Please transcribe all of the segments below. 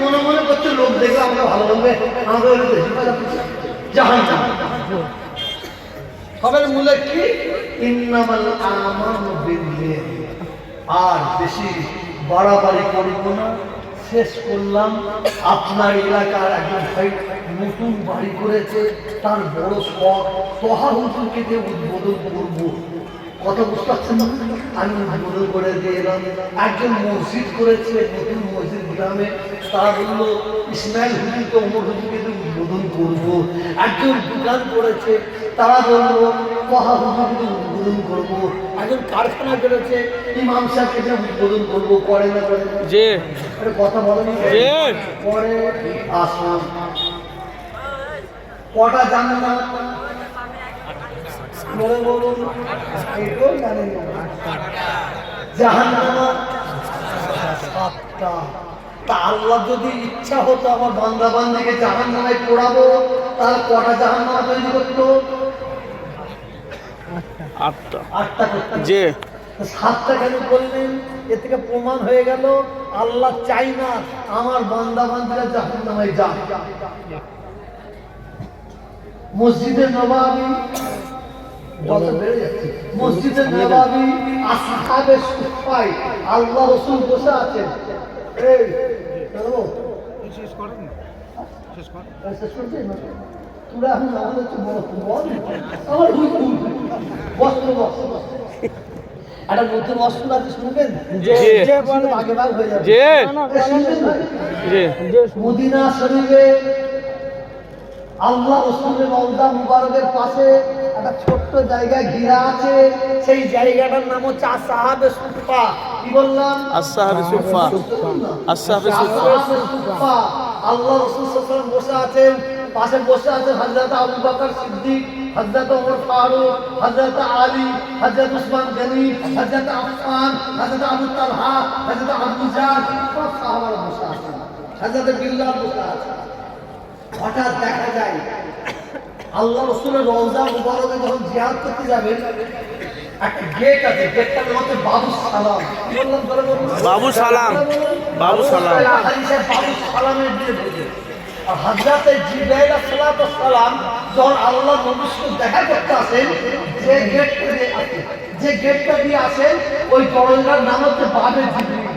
মনে মনে করছে লোক দেখলে আমাকে ভালো বলবে, আমাদের জাহান্নাম। সবের মূলে কি? ইন্নামাল আমানু বিল্লাহ। আর বেশি বাড়াবাড়ি করব না। শেষ করলাম, আপনার এলাকার একজন ভাই নতুন বাড়ি করেছে, তার বড় শখ, তোহা হুজুরকে দিয়ে উদ্বোধন করবো। কথা বুঝতে পারছেন না? আমি উদ্বোধন করে দিয়ে এলাম। একজন মসজিদ করেছে, নতুন মসজিদ গ্রামে, তারা বললো ইসমাইল হুজুরকে, ওমর হুজুরকে দিয়ে উদ্বোধন করবো। একজন দোকান করেছে, তারা বললো তোহা হুজুরকে উদ্বোধন করবো। একজন কারখানা করেছে, ইমাম সাহেবকে দিয়ে উদ্বোধন করবো। করে না করে যে কথা বলেন পরে আসুন। কটা জানেন না? বলুন, এটাও জানেন না। জাহান্নামা 7টা। তা আল্লাহ যদি ইচ্ছা হতো আমার বান্দা বান্দিকে জাহান্নামায় পোড়াবো, তাহলে কটা জাহান্নামা তৈরি করতো? 8টা করতো। যে 7টা কেন করলেন? এ থেকে প্রমাণ হয়ে গেল আল্লাহ চাই না আমার বান্দা বান্দিরা জাহান্নামায় যাক। মসজিদে নববী যত বেড়ে যাচ্ছে, মসজিদে নববী আসহাবে সুফায় আল্লাহ রাসূল বসে আছেন। এই চলো শেষ করেন না, শেষ করেন, শেষ করতে না তোরা এখন আমাদের তো বড় বল আমার হুজুর বস্ত্র বস্ত্র একটা নতুন অস্ত্র আছে, শুনবেন? যে বলে আগে ভাগ হয়ে যাবে। যে মদিনা শরীফে আল্লাহ রাসূলের রওজা মুবারকের পাশে একটা ছোট্ট জায়গায় ঘেরা আছে, সেই জায়গাটার নাম হচ্ছে আসহাবে সুফা। কি বললাম? আসহাবে সুফা। আসহাবে সুফা। আল্লাহ রাসূল সাল্লাল্লাহু আলাইহি ওয়াসাল্লাম বসে আছেন, পাশে বসে আছেন হযরত আবু বকর সিদ্দিক, হযরত ওমর ফারুক, হযরত আলী, হযরত উসমান গনি, হযরত আফফান, হযরত আবু তালহা, হযরত আবু জাহল, সব সাহাবারা বসে আছেন। হযরত বিল্লাল বসে আছেন। হঠাৎ দেখা যায় আল্লাহ রাসূলের রওজা মুবারকে যখন জিয়ারত করতে যাবেন, একটা গেট আছে, গেটটার নাম হচ্ছে বাবু সালাম। কি বললাম ধরে বলুন? বাবু সালাম। বাবু সালাম। হাদিসে বাবু সালামের দিকে ঢোকে। আর হযরত জিবরাইল আলাইহিস সালাম যখন আল্লাহ নবীর সাথে দেখা করতে আসেন, যে গেটটা দিয়ে আসেন, যে গেটটা দিয়ে আসেন, ওই দরজার নাম হচ্ছে বাবে জিবরিল।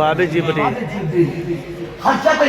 বাবে জিবরিল। হযরত